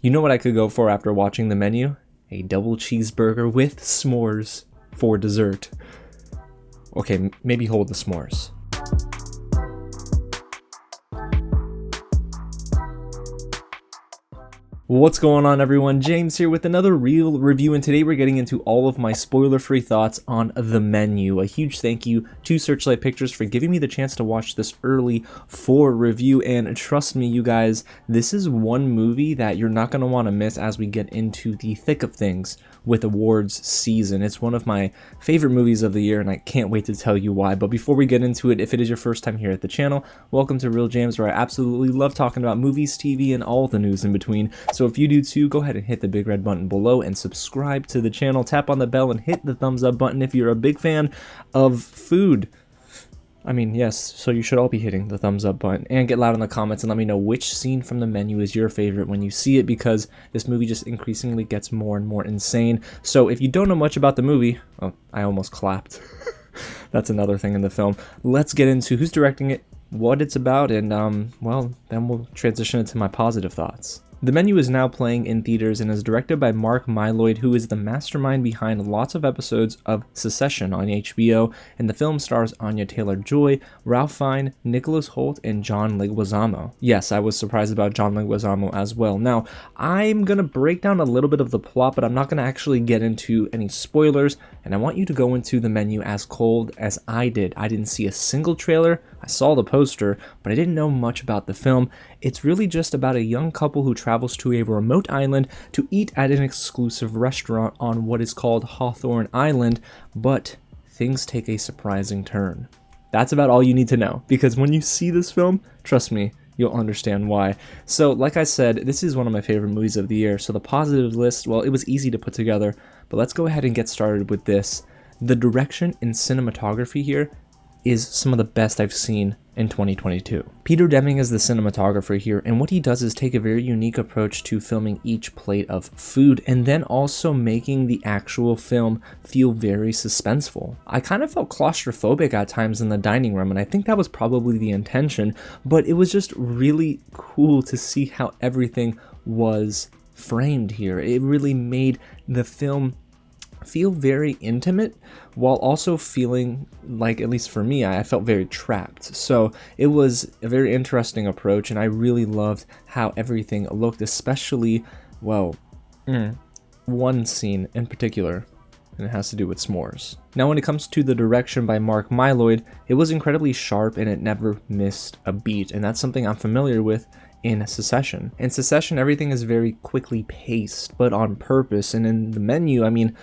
You know what I could go for after watching the menu? A double cheeseburger with s'mores for dessert. Okay, maybe hold the s'mores. What's going on, everyone? James here with another real review, and today we're getting into all of my spoiler-free thoughts on The Menu. A huge thank you to Searchlight Pictures for giving me the chance to watch this early for review, and trust me, you guys, this is one movie that you're not going to want to miss as we get into the thick of things with awards season. It's one of my favorite movies of the year, and I can't wait to tell you why. But before we get into it, if it is your first time here at the channel, welcome to Real James, where I absolutely love talking about movies, TV, and all the news in between. So if you do too, go ahead and hit the big red button below and subscribe to the channel. Tap on the bell and hit the thumbs up button if you're a big fan of food. I mean, yes, so you should all be hitting the thumbs up button, and get loud in the comments and let me know which scene from The Menu is your favorite when you see it, because this movie just increasingly gets more and more insane. So if you don't know much about the movie, oh, I almost clapped. That's another thing in the film. Let's get into who's directing it, what it's about, and well, then we'll transition into my positive thoughts. The Menu is now playing in theaters and is directed by Mylod, who is the mastermind behind lots of episodes of SESASON on HBO, and the film stars Anya Taylor-Joy, Ralph Fiennes, Nicholas Hoult, and John Leguizamo. Yes, I was surprised about John Leguizamo as well. Now, I'm going to break down a little bit of the plot, but I'm not going to actually get into any spoilers, and I want you to go into The Menu as cold as I did. I didn't see a single trailer. I saw the poster, but I didn't know much about the film. It's really just about a young couple who travels to a remote island to eat at an exclusive restaurant on what is called Hawthorne Island, but things take a surprising turn. That's about all you need to know, because when you see this film, trust me, you'll understand why. So, like I said, this is one of my favorite movies of the year, so the positive list, well, it was easy to put together, but let's go ahead and get started with this. The direction and cinematography here is some of the best I've seen in 2022. Peter Deming is the cinematographer here, and what he does is take a very unique approach to filming each plate of food and then also making the actual film feel very suspenseful. I kind of felt claustrophobic at times in the dining room, and I think that was probably the intention, but it was just really cool to see how everything was framed here. It really made the film feel very intimate while also feeling like, at least for me, I felt very trapped. So it was a very interesting approach, and I really loved how everything looked, especially, well, one scene in particular, and it has to do with s'mores. Now, when it comes to the direction by Mylod, it was incredibly sharp and it never missed a beat, and that's something I'm familiar with in SESASON. In SESASON, everything is very quickly paced, but on purpose, and in The Menu, I mean,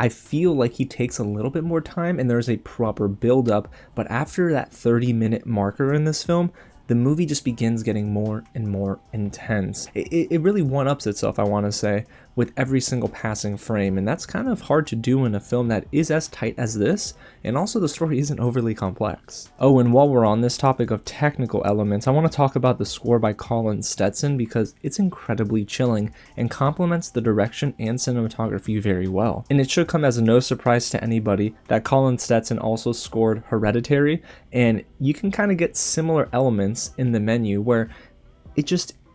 I feel like he takes a little bit more time and there's a proper build-up, but after that 30-minute marker in this film, the movie just begins getting more and more intense. It really one-ups itself, I want to say, with every single passing frame, and that's kind of hard to do in a film that is as tight as this, and also the story isn't overly complex. Oh, and while we're on this topic of technical elements, I want to talk about the score by Colin Stetson, because it's incredibly chilling and complements the direction and cinematography very well. And it should come as no surprise to anybody that Colin Stetson also scored Hereditary, and you can kind of get similar elements in The Menu where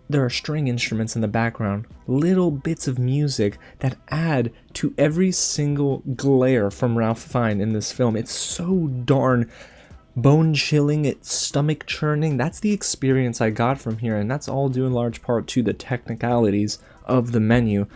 there are string instruments in the background, little bits of music that add to every single glare from Ralph Fiennes in this film. It's so darn bone-chilling, it's stomach-churning. That's the experience I got from here, and that's all due in large part to the technicalities of The Menu.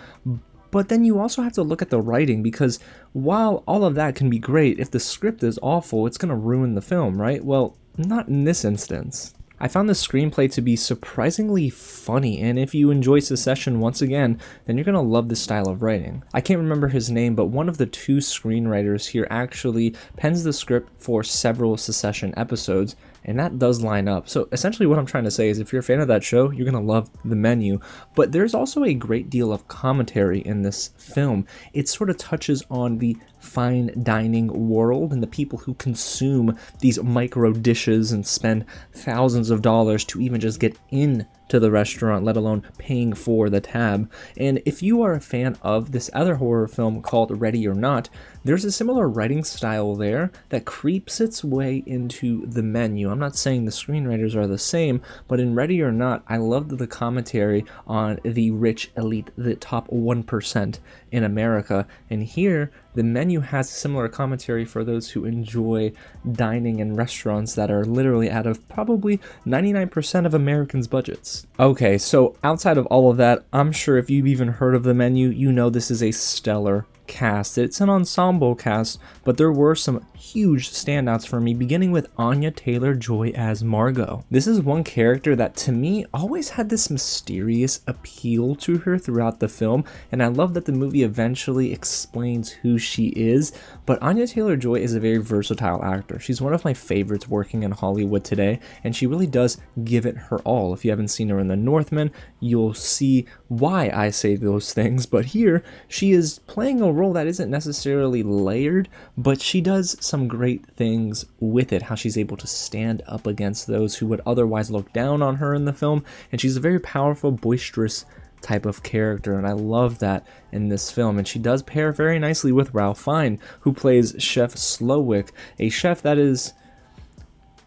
But then you also have to look at the writing, because while all of that can be great, if the script is awful, it's going to ruin the film, right? Well, not in this instance. I found the screenplay to be surprisingly funny, and if you enjoy SESASON once again, then you're going to love this style of writing. I can't remember his name, but one of the two screenwriters here actually pens the script for several SESASON episodes, and that does line up. So essentially what I'm trying to say is if you're a fan of that show, you're going to love The Menu, but there's also a great deal of commentary in this film. It sort of touches on the fine dining world and the people who consume these micro dishes and spend thousands of dollars to even just get in to the restaurant, let alone paying for the tab. And if you are a fan of this other horror film called Ready or Not, there's a similar writing style there that creeps its way into the menu. I'm not saying the screenwriters are the same, but in Ready or Not, I loved the commentary on the rich elite, the top 1% in America. And here, the menu has similar commentary for those who enjoy dining in restaurants that are literally out of probably 99% of Americans' budgets. Okay, so outside of all of that, I'm sure if you've even heard of the menu, you know this is a stellar cast. It's an ensemble cast, but there were some huge standouts for me, beginning with Anya Taylor-Joy as Margot. This is one character that to me always had this mysterious appeal to her throughout the film, and I love that the movie eventually explains who she is. But Anya Taylor-Joy is a very versatile actor. She's one of my favorites working in Hollywood today, and she really does give it her all. If you haven't seen her in The Northman, you'll see why I say those things, but here she is playing a role that isn't necessarily layered, but she does some great things with it, how she's able to stand up against those who would otherwise look down on her in the film, and she's a very powerful, boisterous type of character, and I love that in this film. And she does pair very nicely with Ralph Fiennes, who plays Chef Slowick, a chef that is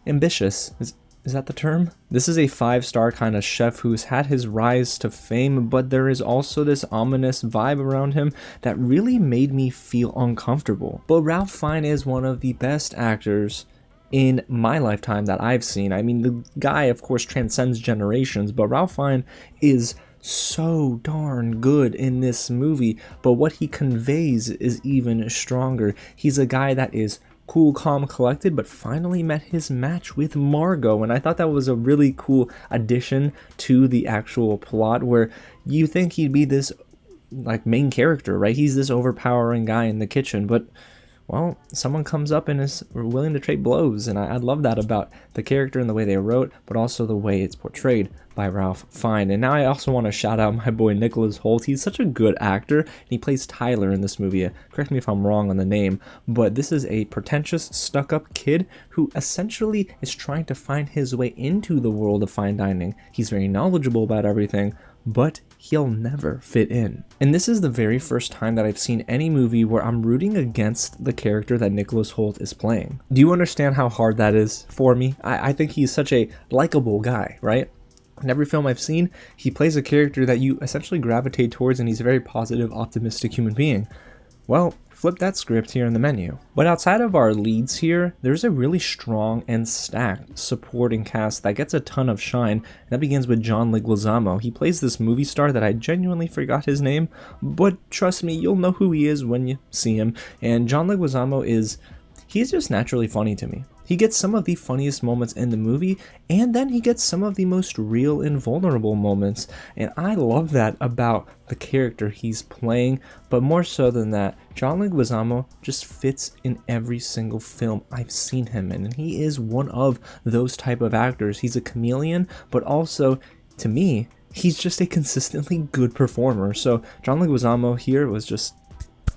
ambitious. Is that the term? This is a 5-star kind of chef who's had his rise to fame, but there is also this ominous vibe around him that really made me feel uncomfortable. But Ralph Fiennes is one of the best actors in my lifetime that I've seen. I mean, the guy, of course, transcends generations, but Ralph Fiennes is so darn good in this movie, but what he conveys is even stronger. He's a guy that is cool, calm, collected, but finally met his match with Margot, and I thought that was a really cool addition to the actual plot, where you think he'd be this like main character, right? He's this overpowering guy in the kitchen, but well, someone comes up and is willing to trade blows, and I love that about the character and the way they wrote, but also the way it's portrayed by Ralph Fiennes. And now I also want to shout out my boy Nicholas Hoult. He's such a good actor, and he plays Tyler in this movie. Correct me if I'm wrong on the name, but this is a pretentious, stuck-up kid who essentially is trying to find his way into the world of fine dining. He's very knowledgeable about everything, but he'll never fit in. And this is the very first time that I've seen any movie where I'm rooting against the character that Nicholas Hoult is playing. Do you understand how hard that is for me? I think he's such a likable guy, right? In every film I've seen, he plays a character that you essentially gravitate towards, and he's a very positive, optimistic human being. Well, flip that script here in the menu. But outside of our leads here, there's a really strong and stacked supporting cast that gets a ton of shine, and that begins with John Leguizamo. He plays this movie star that I genuinely forgot his name, but trust me, you'll know who he is when you see him. And John Leguizamo he's just naturally funny to me. He gets some of the funniest moments in the movie, and then he gets some of the most real and vulnerable moments, and I love that about the character he's playing. But more so than that, John Leguizamo just fits in every single film I've seen him in, and he is one of those type of actors. He's a chameleon, but also, to me, he's just a consistently good performer. So John Leguizamo here was just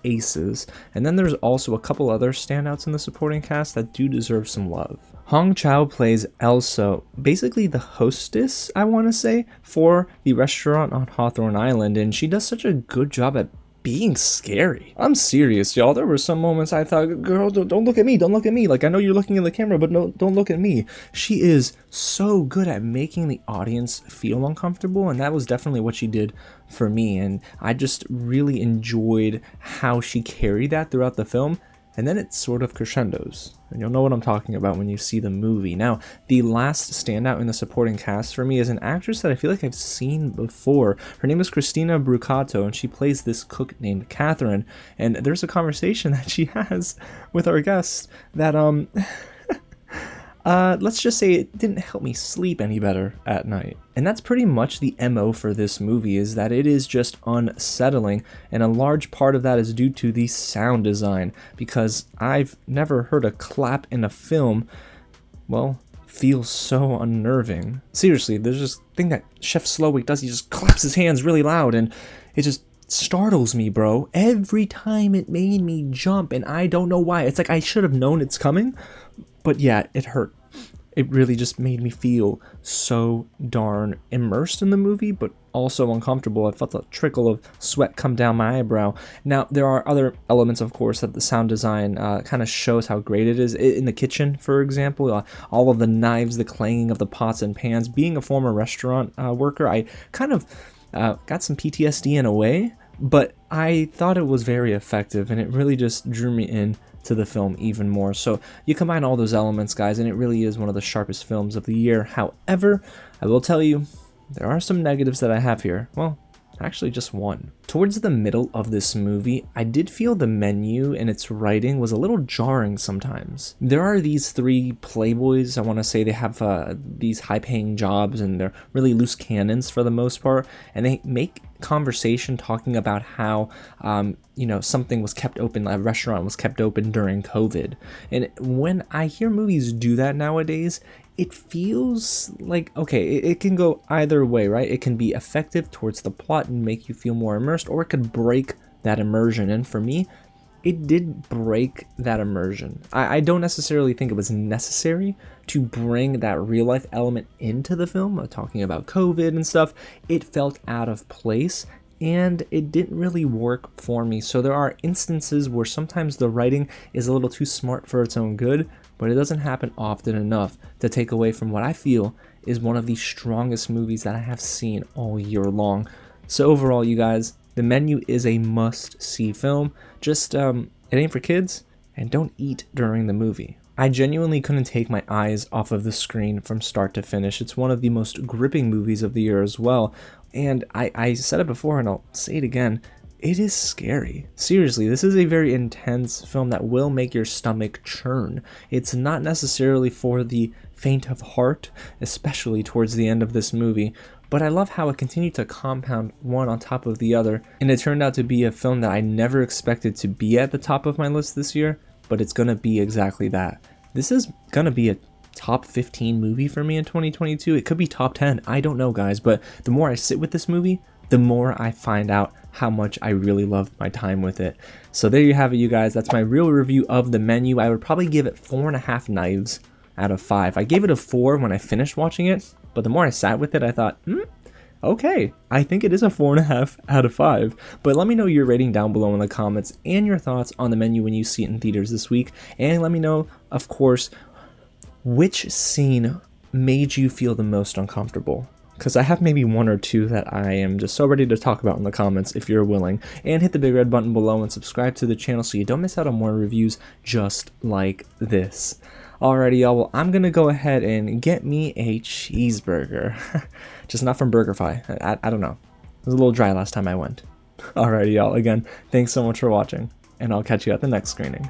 aces. And then there's also a couple other standouts in the supporting cast that do deserve some love. Hong Chow plays Elsa, basically the hostess, I want to say, for the restaurant on Hawthorne Island, and she does such a good job at being scary. I'm serious, y'all. There were some moments I thought, girl, don't look at me, don't look at me. Like, I know you're looking in the camera, but no, don't look at me. She is so good at making the audience feel uncomfortable, and that was definitely what she did for me, and I just really enjoyed how she carried that throughout the film. And then it sort of crescendos, and you'll know what I'm talking about when you see the movie. Now, the last standout in the supporting cast for me is an actress that I feel like I've seen before. Her name is Cristina Brucato, and she plays this cook named Catherine. And there's a conversation that she has with our guest that, let's just say it didn't help me sleep any better at night. And that's pretty much the MO for this movie, is that it is just unsettling, and a large part of that is due to the sound design, because I've never heard a clap in a film, well, feel so unnerving. Seriously, there's this thing that Chef Slowick does, he just claps his hands really loud, and it's startles me, bro. Every time it made me jump, and I don't know why. It's like I should have known it's coming, but yeah, it hurt. It really just made me feel so darn immersed in the movie, but also uncomfortable. I felt a trickle of sweat come down my eyebrow. Now, there are other elements, of course, that the sound design kind of shows how great it is. In the kitchen, for example, all of the knives, the clanging of the pots and pans. Being a former restaurant worker, I kind of got some PTSD in a way, but I thought it was very effective, and it really just drew me in to the film even more. So you combine all those elements, guys, and it really is one of the sharpest films of the year. However, I will tell you, there are some negatives that I have here. Well, actually just one. Towards the middle of this movie, I did feel the menu and its writing was a little jarring sometimes. There are these three playboys, I want to say they have these high-paying jobs, and they're really loose cannons for the most part, and they make conversation talking about how you know, something was kept open, a restaurant was kept open during COVID. And when I hear movies do that nowadays, it feels like, okay, it can go either way, right? It can be effective towards the plot and make you feel more immersed, or it could break that immersion. And for me, it did break that immersion. I don't necessarily think it was necessary to bring that real life element into the film, talking about COVID and stuff. It felt out of place, and it didn't really work for me. So there are instances where sometimes the writing is a little too smart for its own good, but it doesn't happen often enough to take away from what I feel is one of the strongest movies that I have seen all year long. So overall, you guys, The Menu is a must-see film. Just, it ain't for kids, and don't eat during the movie. I genuinely couldn't take my eyes off of the screen from start to finish. It's one of the most gripping movies of the year as well. And I said it before, and I'll say it again, it is scary. Seriously, this is a very intense film that will make your stomach churn. It's not necessarily for the faint of heart, especially towards the end of this movie, but I love how it continued to compound one on top of the other, and it turned out to be a film that I never expected to be at the top of my list this year, but it's gonna be exactly that. This is gonna be a top 15 movie for me in 2022. It could be top 10, I don't know, guys, but the more I sit with this movie, the more I find out how much I really loved my time with it. So there you have it, you guys. That's my real review of The Menu. I would probably give it 4.5 knives out of 5. I gave it a 4 when I finished watching it, but the more I sat with it, I thought, okay, I think it is a 4.5 out of 5. But let me know your rating down below in the comments and your thoughts on The Menu when you see it in theaters this week. And let me know, of course, which scene made you feel the most uncomfortable. Because I have maybe one or two that I am just so ready to talk about in the comments if you're willing. And hit the big red button below and subscribe to the channel so you don't miss out on more reviews just like this. Alrighty, y'all, well, I'm going to go ahead and get me a cheeseburger. Just not from BurgerFi. I don't know. It was a little dry last time I went. Alrighty, y'all, again, thanks so much for watching, and I'll catch you at the next screening.